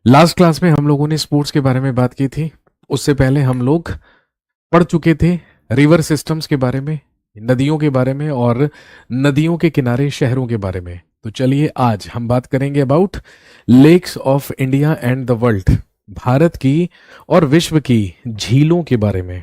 Last class में हम लोगों ने स्पोर्ट्स के बारे में बात की थी। उससे पहले हम लोग पढ़ चुके थे रिवर सिस्टम्स के बारे में, नदियों के बारे में और नदियों के किनारे शहरों के बारे में। तो चलिए आज हम बात करेंगे about lakes of India and the world, Bharat की और विश्व की झीलों के बारे में।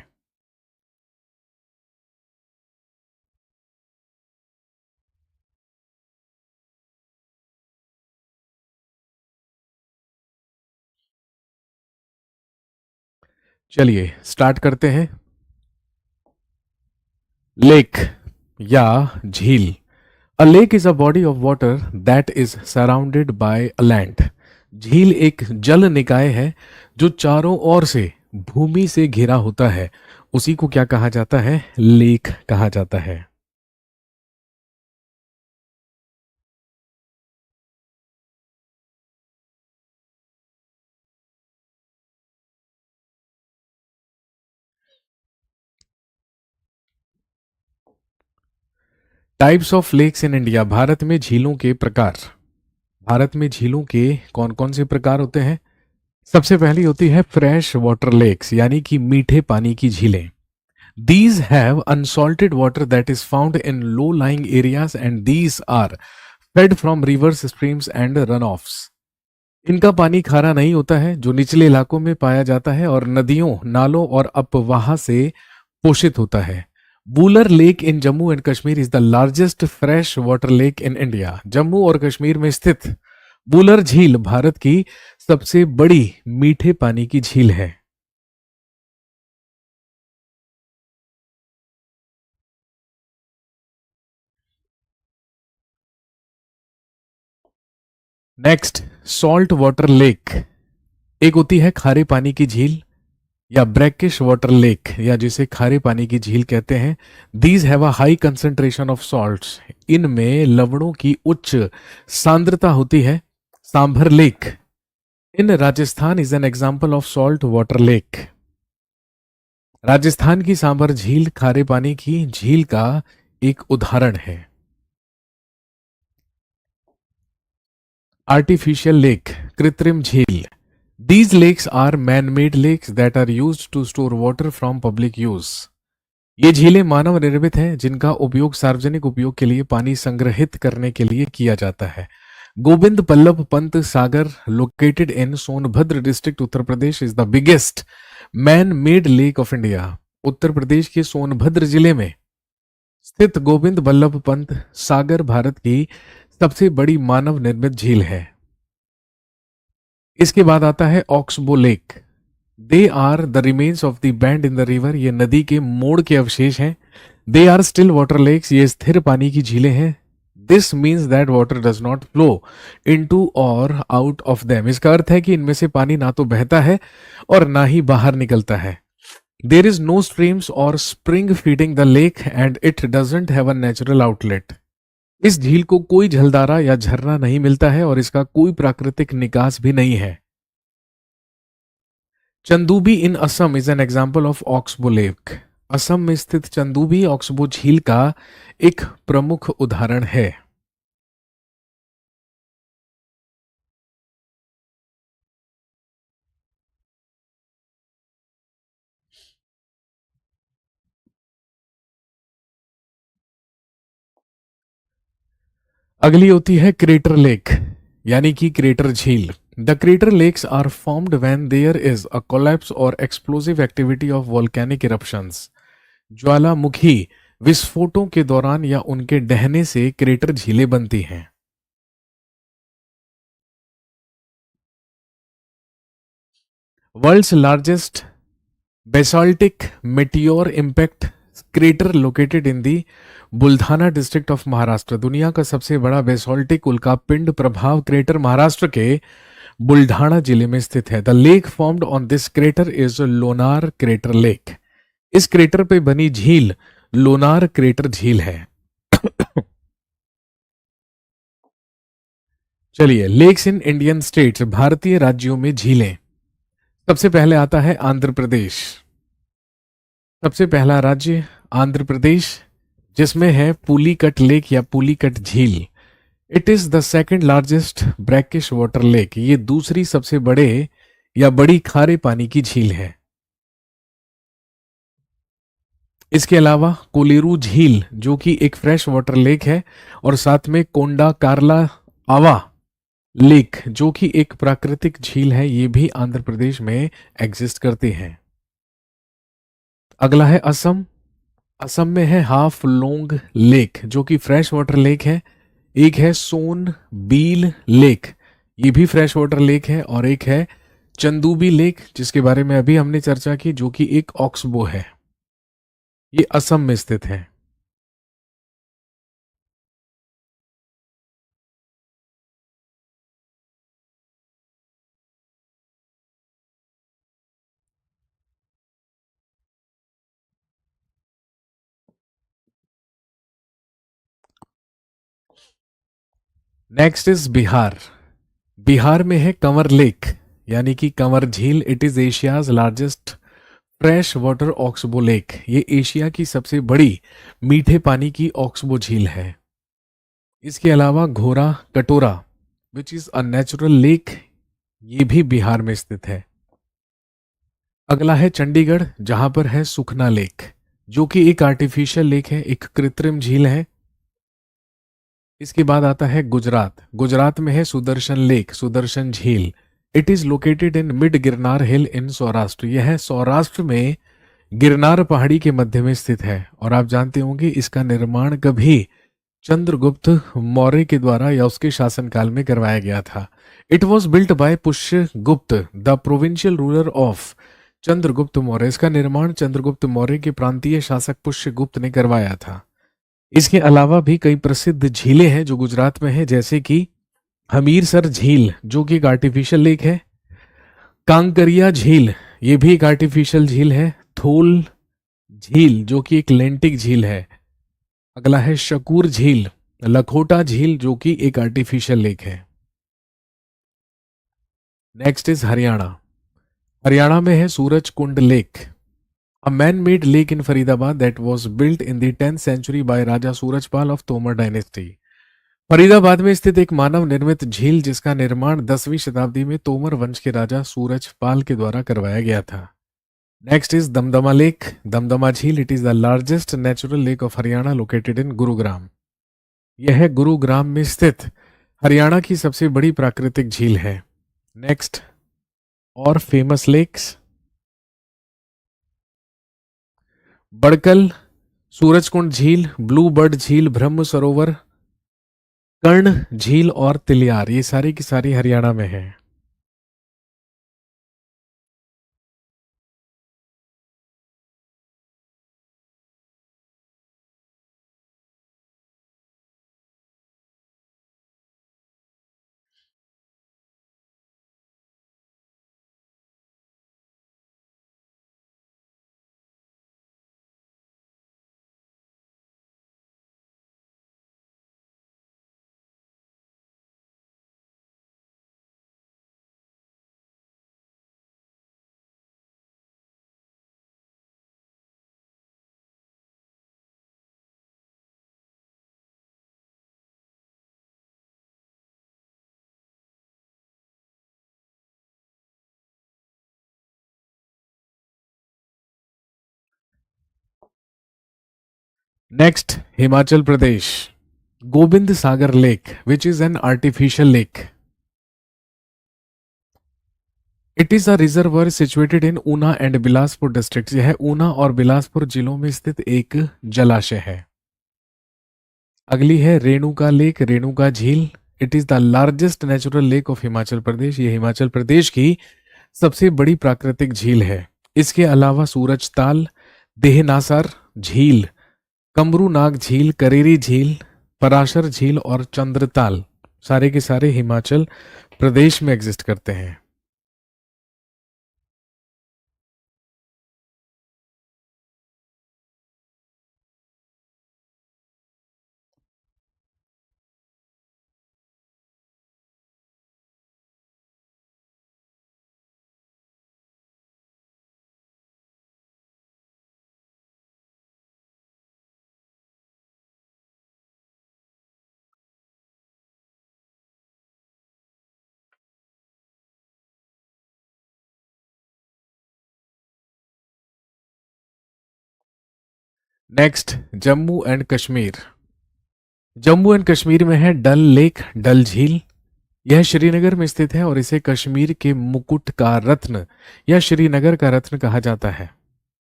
चलिए स्टार्ट करते हैं। लेक या झील। अ lake is a body of water that is surrounded by a land. झील एक जल निकाय है जो चारों ओर से भूमि से घिरा होता है। उसी को क्या कहा जाता है? लेक कहा जाता है। Types of lakes in India. Bharat में झीलों के प्रकार। भारत में झीलों के कौन कौन से प्रकार होते हैं? सबसे पहली होती है फ्रेश वाटर लेक्स, यानी कि मीठे पानी की झीलें। These have unsalted water that is found in low-lying areas and these are fed from rivers, streams and runoffs. इनका पानी खारा नहीं होता है, जो निचले इलाकों में पाया जाता है और नदियों, नालों और अपवाह से पोषित होता है। Wular lake in Jammu and Kashmir is the largest fresh water lake in India. Jammu और कश्मीर में स्थित बूलर झील भारत की सबसे बड़ी मीठे पानी की झील है। Next, salt water lake. एक होती है खारे पानी की झील या ब्रैकिश वाटर लेक, या जिसे खारे पानी की झील कहते हैं। These have a high concentration of salts. इनमें लवणों की उच्च सांद्रता होती है। Sambar lake in Rajasthan is an example of salt water lake. Rajasthan की सांभर झील खारे पानी की झील का एक उदाहरण है। आर्टिफिशियल लेक, कृत्रिम झील। These lakes are man-made lakes that are used to store water from public use. ये झीलें मानव निर्मित हैं जिनका उपयोग सार्वजनिक उपयोग के लिए पानी संग्रहित करने के लिए किया जाता है। Govind Ballabh Pant Sagar located in Sonbhadra district Uttar Pradesh is the biggest man made lake of India. Uttar Pradesh के सोनभद्र जिले में स्थित गोविंद बल्लभ पंत सागर भारत की सबसे बड़ी मानव निर्मित झील है। इसके बाद आता है oxbow lake. They are the remains of the bend in the river. ये नदी के मोड़ के अवशेष हैं। They are still water lakes. ये स्थिर पानी की झीलें हैं। This means that water does not flow into और आउट ऑफ देम। इसका अर्थ है कि इनमें से पानी ना तो बहता है और ना ही बाहर निकलता है। देर इज नो स्ट्रीम्स और spring feeding the lake and it doesn't have a natural outlet. इस झील को कोई जलधारा या झरना नहीं मिलता है और इसका कोई प्राकृतिक निकास भी नहीं है। Chandubi in Assam is an example of oxbow lake. Assam में स्थित चंदूबी ऑक्सबो झील का एक प्रमुख उदाहरण है। अगली होती है क्रेटर लेक, यानी कि क्रेटर झील। The crater lakes are formed when there is a collapse और explosive activity of volcanic eruptions. ज्वालामुखी विस्फोटों के दौरान या उनके ढहने से क्रेटर झीलें बनती हैं। World's largest basaltic meteor impact crater located in the Buldhana district of Maharashtra. दुनिया का सबसे बड़ा बेसाल्टिक उल्कापिंड प्रभाव क्रेटर महाराष्ट्र के बुल्ढाना जिले में स्थित है। The lake formed on this crater is Lonar crater lake. इस क्रेटर पे बनी झील लोनार क्रेटर झील है। चलिए, लेक्स इन इंडियन स्टेट्स, भारतीय राज्यों में झीलें। सबसे पहले आता है आंध्र प्रदेश। सबसे पहला राज्य आंध्र प्रदेश, जिसमें है पुलिकट लेक या पुलिकट झील। It is the second largest brackish water lake, ये दूसरी सबसे बड़े या बड़ी खारे पानी की झील है। इसके अलावा कोलेरू झील जो कि एक फ्रेश वाटर लेक है, और साथ में कोंडा कार्ला आवा लेक जो कि एक प्राकृतिक झील है, ये भी आंध्र प्रदेश में एग्जिस्ट करती हैं। अगला है असम। असम में है हाफ लोंग लेक जो कि फ्रेश वाटर लेक है। एक है सोन बील लेक, ये भी फ्रेश वाटर लेक है। और एक है चंदूबी लेक जिसके बारे में अभी हमने चर्चा की, जो कि एक ऑक्सबो है। ये असम में स्थित है। Next is Bihar. बिहार में है कंवर लेक यानी कि कंवर झील। It is Asia's largest fresh water oxbow lake, ये एशिया की सबसे बड़ी मीठे पानी की ऑक्सबो झील है। इसके अलावा घोरा कटोरा which is a natural lake, ये भी बिहार में स्थित है। अगला है चंडीगढ़ जहां पर है सुखना लेक जो कि एक आर्टिफिशियल लेक है, एक कृत्रिम झील है। इसके बाद आता है गुजरात। गुजरात में है सुदर्शन लेक, सुदर्शन झील। It is located in mid Girnar hill in Saurashtra, यह सौराष्ट्र में गिरनार पहाड़ी के मध्य में स्थित है। और आप जानते होंगे इसका निर्माण कभी चंद्रगुप्त मौर्य के द्वारा या उसके शासनकाल में करवाया गया था। It was built by Pushyagupta the provincial ruler of Chandragupta Maurya, इसका निर्माण चंद्रगुप्त मौर्य के प्रांतीय शासक पुष्यगुप्त ने करवाया था। इसके अलावा भी कई प्रसिद्ध झीलें हैं जो गुजरात में है, जैसे कि हमीरसर झील जो कि एक आर्टिफिशियल लेक है। कांकरिया झील ये भी एक आर्टिफिशियल झील है। थोल झील जो कि एक लेंटिक झील है। अगला है शकूर झील, लखोटा झील जो कि एक आर्टिफिशियल लेक है। Next is Haryana. हरियाणा में है Suraj Kund lake, a man made lake in Faridabad that was built in the 10th century by Raja Surajpal of Tomar dynasty. Faridabad में स्थित एक मानव निर्मित झील जिसका निर्माण 10वीं शताब्दी में तोमर वंश के राजा सूरजपाल के द्वारा करवाया गया था। Next is Damdama lake, Damdama झील। It is the largest natural lake of Haryana located in Gurugram, यह है गुरुग्राम में स्थित हरियाणा की सबसे बड़ी प्राकृतिक झील है। नेक्स्ट और फेमस लेक्स, बड़कल, सूरजकुंड झील, ब्लू बर्ड झील, ब्रह्म सरोवर, कर्ण झील और तिलियार, ये सारी की सारी हरियाणा में है। Next Himachal Pradesh, Govind Sagar lake which is an artificial lake. It is a reservoir situated in Una and Bilaspur district, यह ऊना और बिलासपुर जिलों में स्थित एक जलाशय है। अगली है रेणुका लेक, रेणुका झील। It is the largest natural lake of Himachal Pradesh, ये हिमाचल प्रदेश की सबसे बड़ी प्राकृतिक झील है। इसके अलावा सूरज ताल, देहनासर झील, कमरू नाग झील, करेरी झील, पराशर झील और चंद्रताल सारे के सारे हिमाचल प्रदेश में एग्जिस्ट करते हैं। Next, Jammu and Kashmir. Jammu and Kashmir में है डल लेक, डल झील। यह श्रीनगर में स्थित है और इसे कश्मीर के मुकुट का रत्न या श्रीनगर का रत्न कहा जाता है।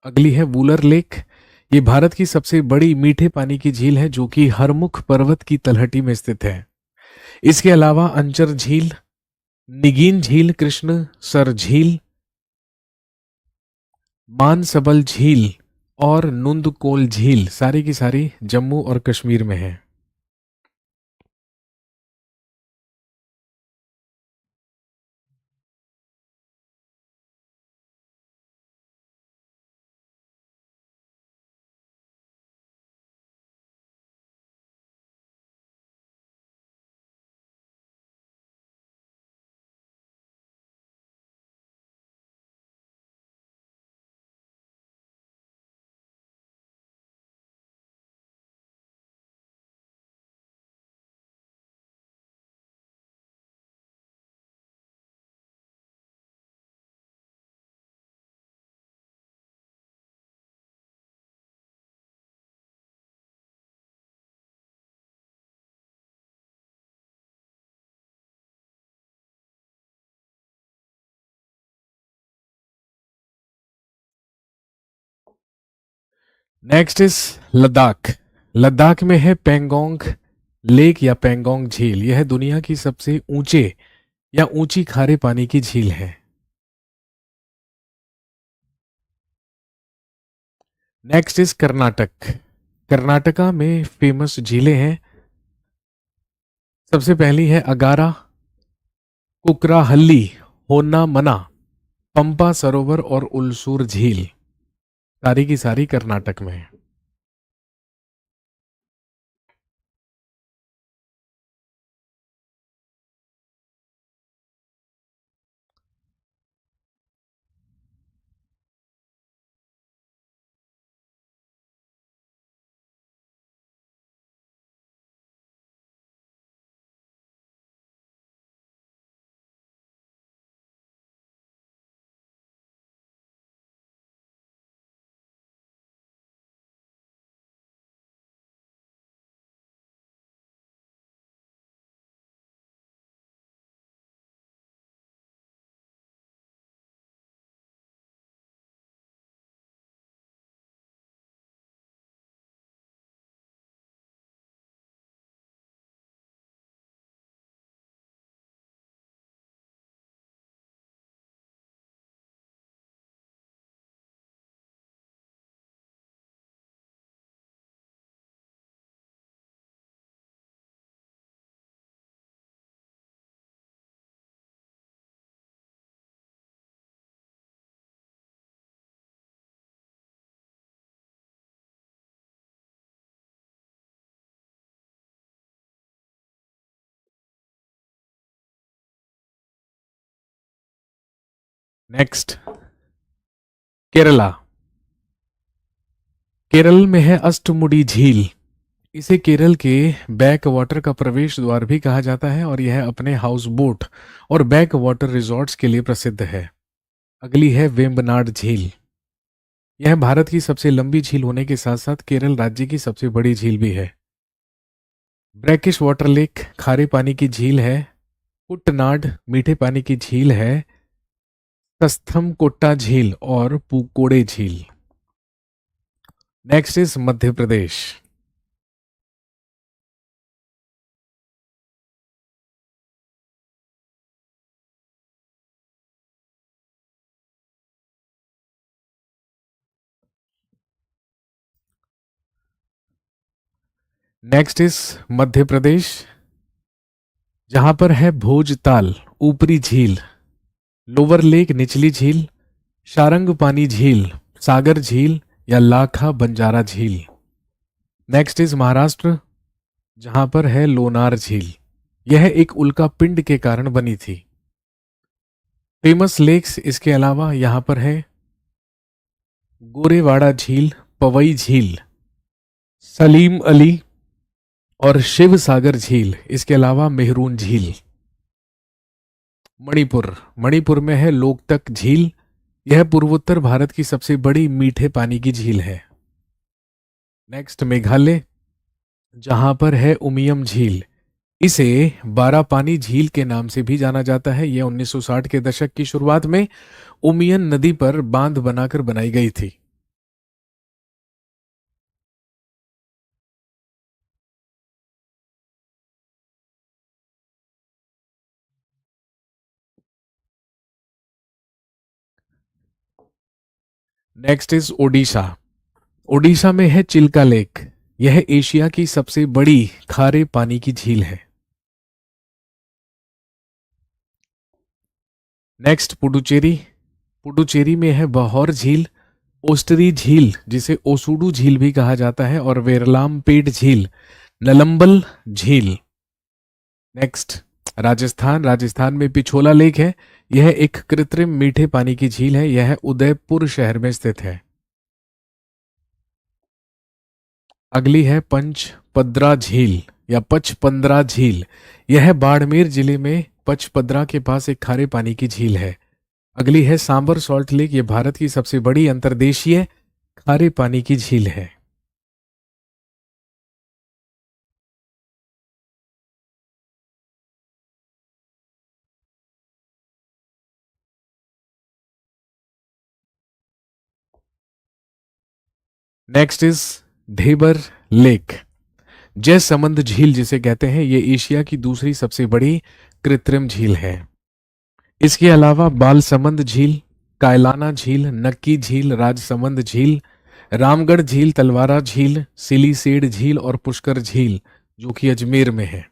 अगली है वुलर लेक। ये भारत की सबसे बड़ी मीठे पानी की झील है जो कि हरमुख पर्वत की तलहटी में स्थित है। इसके अलावा अंचर झील, निगीन झील, कृष्ण सर झील, मानसबल झील और नुंदकोल झील सारी की सारी जम्मू और कश्मीर में है। Next is Ladakh. लद्दाख में है पेंगोंग लेक या पेंगोंग झील। यह दुनिया की सबसे ऊंचे या ऊंची खारे पानी की झील है। Next is Karnataka. कर्नाटका में फेमस झीलें हैं। सबसे पहली है अगारा, कुकराहल्ली, होन्ना मना, पंपा सरोवर और उलसूर झील सारी की सारी कर्नाटक में है। नेक्स्ट, केरला। केरल में है अष्टमुडी झील। इसे केरल के बैक वाटर का प्रवेश द्वार भी कहा जाता है और यह अपने हाउस बोट और बैक वाटर रिजॉर्ट्स के लिए प्रसिद्ध है। अगली है वेम्बनाड झील। यह भारत की सबसे लंबी झील होने के साथ साथ केरल राज्य की सबसे बड़ी झील भी है। ब्रैकिश वाटर लेक खारे पानी की झील है। कुट्टनाड मीठे पानी की झील है। सस्थम झील और पुकोड़े झील। Next is Madhya Pradesh. Next is Madhya Pradesh, जहां पर है भोजताल ऊपरी झील, लोअर लेक निचली झील, शारंग पानी झील, सागर झील या लाखा बंजारा झील। नेक्स्ट इज महाराष्ट्र, जहां पर है लोनार झील। यह एक उल्का पिंड के कारण बनी थी। फेमस लेक्स इसके अलावा यहां पर है गोरेवाड़ा झील, पवई झील, सलीम अली और शिव सागर झील। इसके अलावा मेहरून झील। मणिपुर। मणिपुर में है लोकतक झील। यह पूर्वोत्तर भारत की सबसे बड़ी मीठे पानी की झील है। नेक्स्ट मेघालय, जहां पर है उमियम झील। इसे 12 पानी झील के नाम से भी जाना जाता है। यह 1960 के दशक की शुरुआत में उमियन नदी पर बांध बनाकर बनाई गई थी। Next is Odisha. ओडिशा में है चिल्का लेक। यह एशिया की सबसे बड़ी खारे पानी की झील है। नेक्स्ट पुडुचेरी। पुडुचेरी में है बहौर झील, ओस्टरी झील जिसे ओसुडू झील भी कहा जाता है, और वेरलामपेट झील, नलम्बल झील। नेक्स्ट राजस्थान। राजस्थान में पिछोला लेक है। यह एक कृत्रिम मीठे पानी की झील है। यह उदयपुर शहर में स्थित है। अगली है पंचपद्रा झील या पचपंद्रा झील। यह बाड़मेर जिले में पचपद्रा के पास एक खारे पानी की झील है। अगली है सांबर सॉल्ट लेक। यह भारत की सबसे बड़ी अंतर्देशीय खारे पानी की झील है। Next is Dhebar lake. Jaisamand झील जिसे कहते हैं, यह एशिया की दूसरी सबसे बड़ी कृत्रिम झील है। इसके अलावा बालसमंद झील, कायलाना झील, नक्की झील, राजसमंद झील, रामगढ़ झील, तलवारा झील, सिलीसेड झील और पुष्कर झील जो कि अजमेर में है,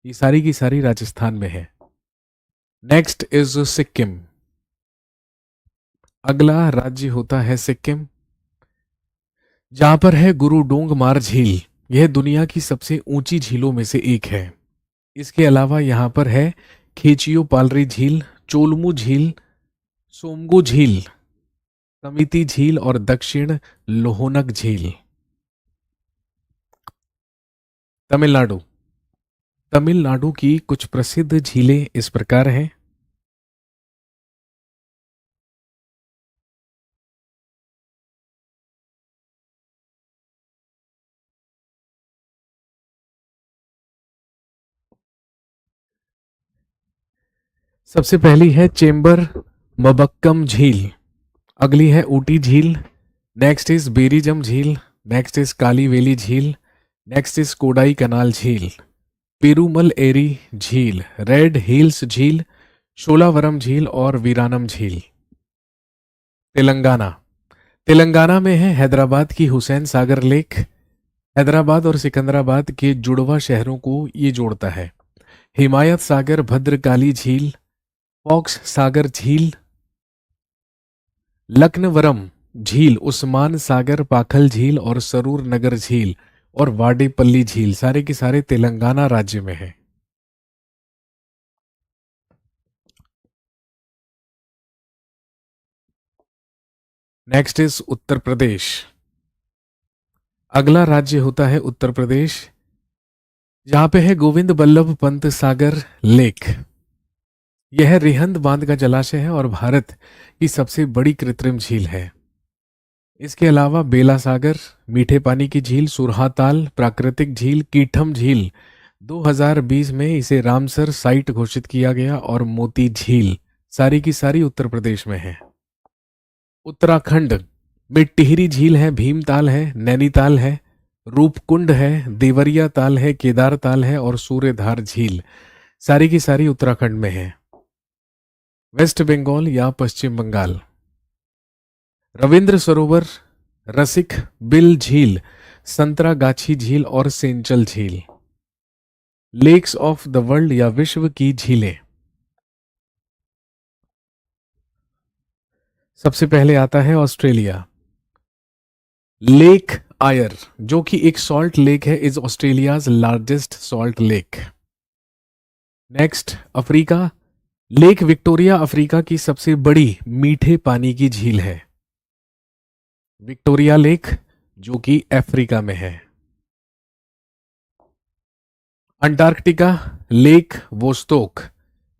ये सारी की सारी राजस्थान में है। Next is Sikkim. अगला राज्य होता है सिक्किम, जहां पर है गुरुडोंग मार झील। यह दुनिया की सबसे ऊंची झीलों में से एक है। इसके अलावा यहां पर है खेचियो पालरी झील, चोलमू झील, सोमगो झील, समिति झील और दक्षिण लोहोनक झील। तमिलनाडु। तमिलनाडु की कुछ प्रसिद्ध झीलें इस प्रकार हैं। सबसे पहली है चेंबर मबक्कम झील। अगली है ऊटी झील। नेक्स्ट इज बेरीजम झील। नेक्स्ट इज कालीवेली झील। नेक्स्ट इज कोडाई कनाल झील, पेरूमल एरी झील, रेड हिल्स झील, शोलावरम झील और वीरानम झील। तेलंगाना। तेलंगाना में है हैदराबाद की हुसैन सागर लेक। हैदराबाद और सिकंदराबाद के जुड़वा शहरों को ये जोड़ता है। हिमायत सागर, भद्रकाली झील, फॉक्स सागर झील, लक्नवरम झील, उस्मान सागर, पाखल झील और सरूर नगर झील और वाडेपल्ली झील सारे के सारे तेलंगाना राज्य में है। Next is Uttar Pradesh. अगला राज्य होता है उत्तर प्रदेश, जहां पे है गोविंद बल्लभ पंत सागर लेक। यह रिहंद बांध का जलाशय है और भारत की सबसे बड़ी कृत्रिम झील है। इसके अलावा बेला सागर, मीठे पानी की झील, सुरहाताल प्राकृतिक झील, कीठम झील 2020 में इसे रामसर साइट घोषित किया गया, और मोती झील सारी की सारी उत्तर प्रदेश में है। उत्तराखंड में टिहरी झील है, भीमताल है, नैनीताल है, रूपकुंड है, देवरिया ताल है, केदार ताल है और सूर्यधार झील सारी की सारी उत्तराखंड में है। वेस्ट बंगाल या पश्चिम बंगाल, रविंद्र सरोवर, रसिक बिल झील, संतरागाछी झील और सेंचल झील। लेक्स ऑफ द वर्ल्ड या विश्व की झीलें। सबसे पहले आता है ऑस्ट्रेलिया। लेक आयर जो कि एक सॉल्ट लेक है, is Australia's largest salt lake. Next Africa. Lake Victoria Africa की सबसे बड़ी मीठे पानी की झील है। विक्टोरिया लेक जो कि अफ्रीका में है। अंटार्कटिका, लेक वोस्टोक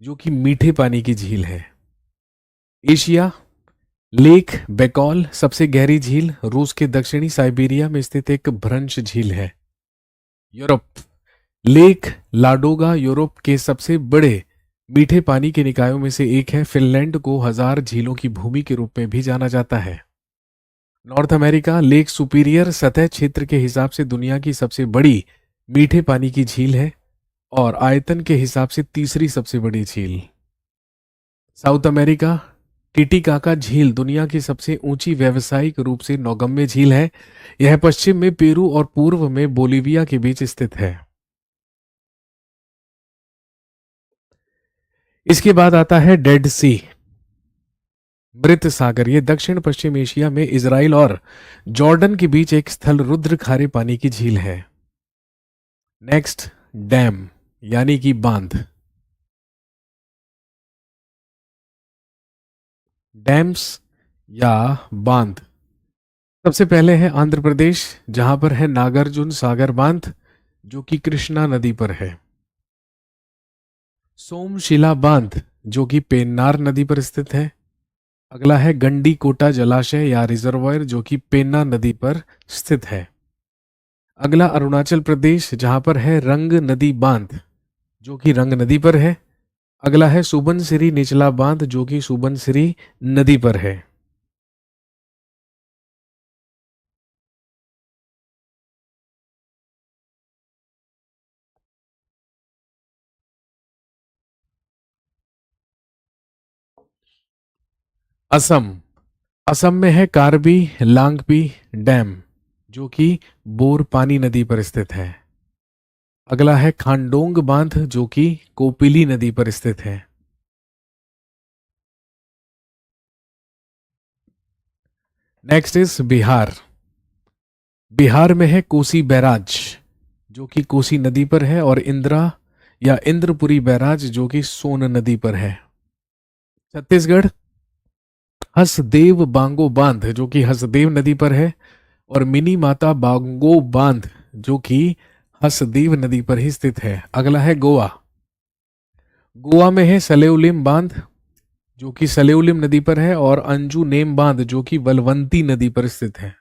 जो कि मीठे पानी की झील है। एशिया, लेक बेकॉल सबसे गहरी झील रूस के दक्षिणी साइबेरिया में स्थित एक भ्रंश झील है। यूरोप, लेक लाडोगा यूरोप के सबसे बड़े मीठे पानी के निकायों में से एक है। फिनलैंड को हजार झीलों की भूमि के रूप में भी जाना जाता है। नॉर्थ अमेरिका, लेक सुपीरियर सतह क्षेत्र के हिसाब से दुनिया की सबसे बड़ी मीठे पानी की झील है और आयतन के हिसाब से तीसरी सबसे बड़ी झील। साउथ अमेरिका, टिटिकाका झील दुनिया की सबसे ऊंची व्यावसायिक रूप से नौगम्य झील है। यह पश्चिम में पेरू और पूर्व में बोलिविया के बीच स्थित है। इसके बाद आता है डेड सी, मृत सागर। यह दक्षिण पश्चिम एशिया में इजराइल और जॉर्डन के बीच एक स्थल रुद्र खारे पानी की झील है। नेक्स्ट, डैम यानी कि बांध। डैम्स या बांध सबसे पहले है आंध्र प्रदेश, जहां पर है नागार्जुन सागर बांध जो कि कृष्णा नदी पर है। सोमशिला बांध जो कि पेन्नार नदी पर स्थित है। अगला है गंडीकोटा जलाशय या रिजर्वायर जो कि पेन्ना नदी पर स्थित है। अगला अरुणाचल प्रदेश, जहां पर है रंग नदी बांध जो कि रंग नदी पर है। अगला है सुबनसिरी निचला बांध जो कि सुबनसिरी नदी पर है। असम, असम में है कार्बी लांगपी डैम जो कि बोरपानी नदी पर स्थित है। अगला है खांडोंग बांध जो कि कोपिली नदी पर स्थित है। Next is Bihar. बिहार में है कोसी बैराज जो कि कोसी नदी पर है और इंदिरा या इंद्रपुरी बैराज जो कि सोन नदी पर है। छत्तीसगढ़, हसदेव बांगो बांध जो कि हसदेव नदी पर है और मिनी माता बांगो बांध जो कि हसदेव नदी पर ही स्थित है। अगला है गोवा। गोवा में है सलेउलिम बांध जो कि सलेउलिम नदी पर है और अंजू नेम बांध जो कि बलवंती नदी पर स्थित है।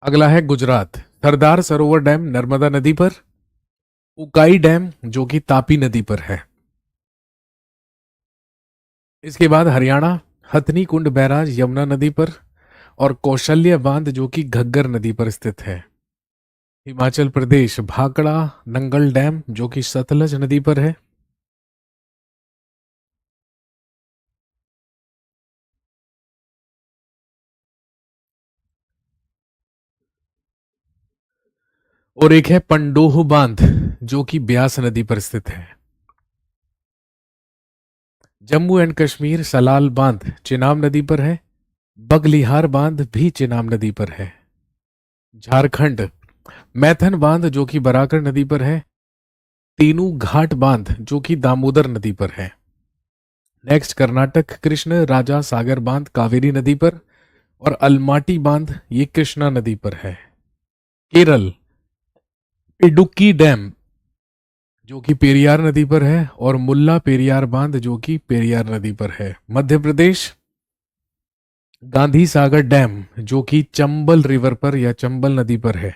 अगला है गुजरात। सरदार सरोवर डैम नर्मदा नदी पर। उकाई डैम जो कि तापी नदी पर है। इसके बाद हरियाणा, हथनी कुंड बैराज यमुना नदी पर और कौशल्य बांध जो कि घग्गर नदी पर स्थित है। हिमाचल प्रदेश, भाखड़ा नंगल डैम जो कि सतलज नदी पर है। और एक है पंडोह बांध जो कि ब्यास नदी पर स्थित है। जम्मू एंड कश्मीर, सलाल बांध चिनाब नदी पर है। बगलिहार बांध भी चिनाब नदी पर है। झारखंड, मैथन बांध जो कि बराकर नदी पर है। तीनू घाट बांध जो कि दामोदर नदी पर है। नेक्स्ट कर्नाटक, कृष्ण राजा सागर बांध कावेरी नदी पर और अलमाटी बांध ये कृष्णा नदी पर है। केरल, इडुक्की डैम जो कि पेरियार नदी पर है और मुल्ला पेरियार बांध जो कि पेरियार नदी पर है। मध्य प्रदेश, गांधी सागर डैम जो कि चंबल रिवर पर या चंबल नदी पर है।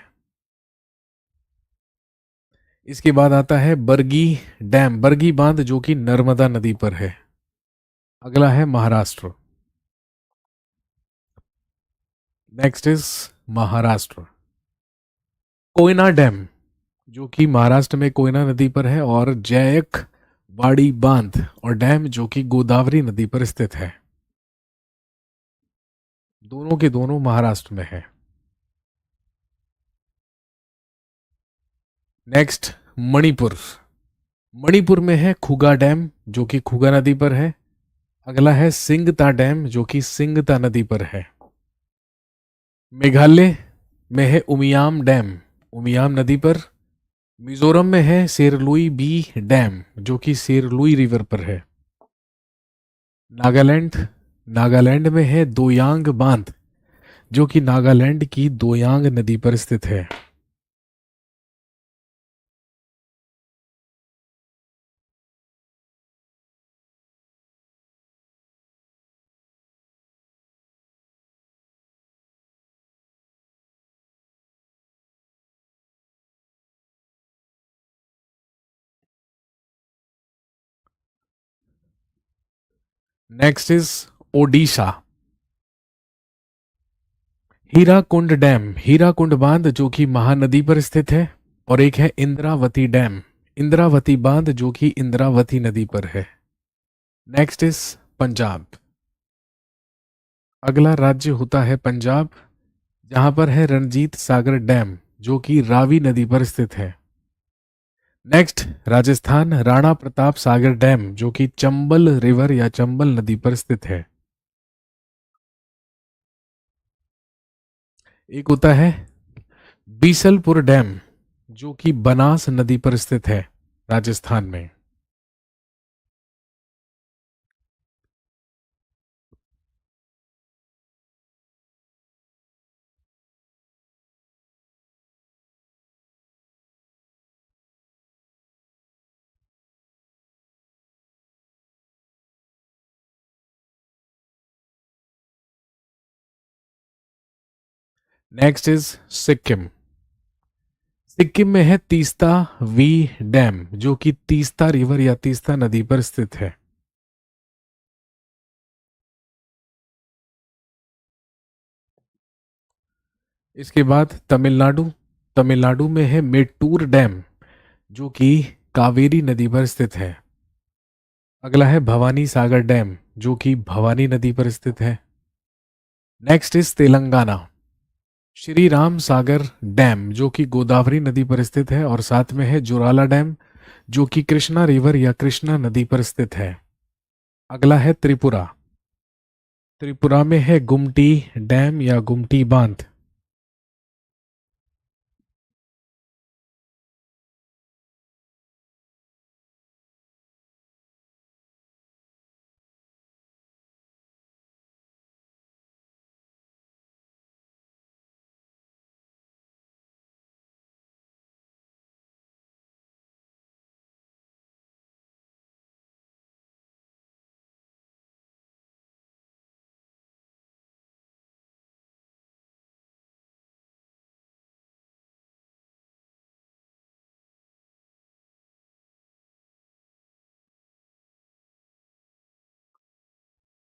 इसके बाद आता है बरगी डैम, बरगी बांध जो कि नर्मदा नदी पर है। अगला है Maharashtra. Next is Maharashtra, Koyna dam जो कि महाराष्ट्र में कोयना नदी पर है और जयक वाड़ी बांध और डैम जो कि गोदावरी नदी पर स्थित है। दोनों के दोनों महाराष्ट्र में है। नेक्स्ट मणिपुर। मणिपुर में है खुगा डैम जो कि खुगा नदी पर है। अगला है सिंगता डैम जो कि सिंगता नदी पर है। मेघालय में है उमियाम डैम, उमियाम नदी पर। मिजोरम में है सेरलुई बी डैम जो कि सेरलुई रिवर पर है। नागालैंड, नागालैंड में है दोयांग बांध, जो कि नागालैंड की दोयांग नदी पर स्थित है। Next is Odisha. Hirakud dam, Hirakud बांध जो कि महानदी पर स्थित है। और एक है इंद्रावती डैम, इंद्रावती बांध जो कि इंद्रावती नदी पर है। Next is Punjab. अगला राज्य होता है पंजाब, जहां पर है रणजीत सागर डैम जो कि रावी नदी पर स्थित है। नेक्स्ट राजस्थान, राणा प्रताप सागर डैम जो कि चंबल रिवर या चंबल नदी पर स्थित है। एक होता है बीसलपुर डैम जो कि बनास नदी पर स्थित है राजस्थान में। Next is Sikkim. सिक्किम में है तीस्ता वी डैम जो कि तीस्ता रिवर या तीस्ता नदी पर स्थित है। इसके बाद तमिलनाडु, तमिलनाडु में है मेट्टूर डैम जो कि कावेरी नदी पर स्थित है। अगला है भवानी सागर डैम जो कि भवानी नदी पर स्थित है। Next is Telangana, Shri Ram Sagar dam जो कि गोदावरी नदी पर स्थित है। और साथ में है जोराला डैम जो कि कृष्णा रिवर या कृष्णा नदी पर स्थित है। अगला है त्रिपुरा, त्रिपुरा में है गुमटी डैम या गुमटी बांध।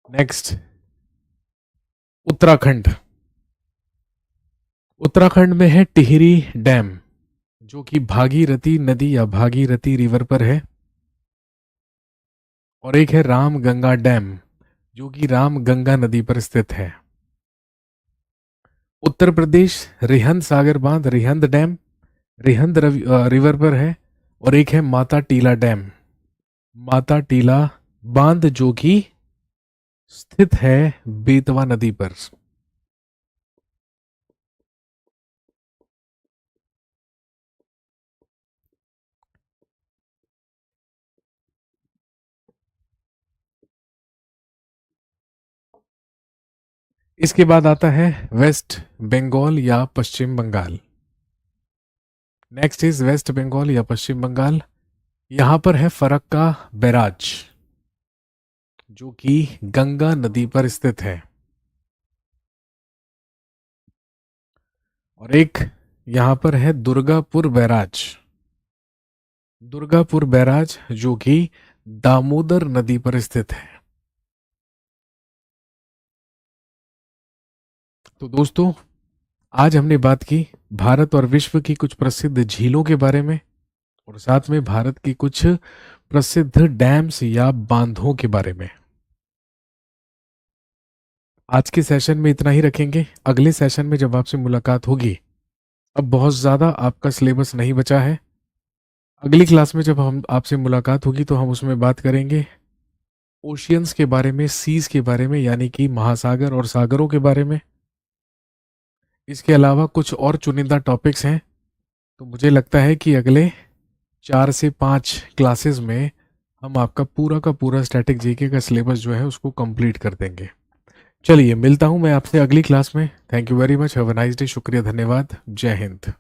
नेक्स्ट उत्तराखंड, उत्तराखंड में है टिहरी डैम जो कि भागीरथी नदी या भागीरथी रिवर पर है। और एक है राम गंगा डैम जो कि राम गंगा नदी पर स्थित है। उत्तर प्रदेश रिहंद सागर बांध, रिहंद डैम रिहंद रिवर पर है। और एक है माता टीला डैम, माता टीला बांध जो कि स्थित है बेतवा नदी पर। इसके बाद आता है वेस्ट बंगाल या Paschim Bengal. Next is West Bengal या पश्चिम बंगाल। यहां पर है फरक्का बैराज जो कि गंगा नदी पर स्थित है। और एक यहां पर है दुर्गापुर बैराज, दुर्गापुर बैराज जो कि दामोदर नदी पर स्थित है। तो दोस्तों, आज हमने बात की भारत और विश्व की कुछ प्रसिद्ध झीलों के बारे में, और साथ में भारत की कुछ प्रसिद्ध डैम्स या बांधों के बारे में। आज के सेशन में इतना ही रखेंगे। अगले सेशन में जब आपसे मुलाकात होगी, अब बहुत ज़्यादा आपका सिलेबस नहीं बचा है। अगली क्लास में जब हम आपसे मुलाकात होगी तो हम उसमें बात करेंगे ओशियंस के बारे में, सीज के बारे में, यानी कि महासागर और सागरों के बारे में। इसके अलावा कुछ और चुनिंदा टॉपिक्स हैं। तो मुझे लगता है कि अगले 4 से 5 क्लासेस में हम आपका पूरा का पूरा स्टैटिक जीके का सिलेबस जो है उसको कंप्लीट कर देंगे। चलिए मिलता हूँ मैं आपसे अगली क्लास में। Thank you very much, have a nice day, शुक्रिया, धन्यवाद, जय हिंद।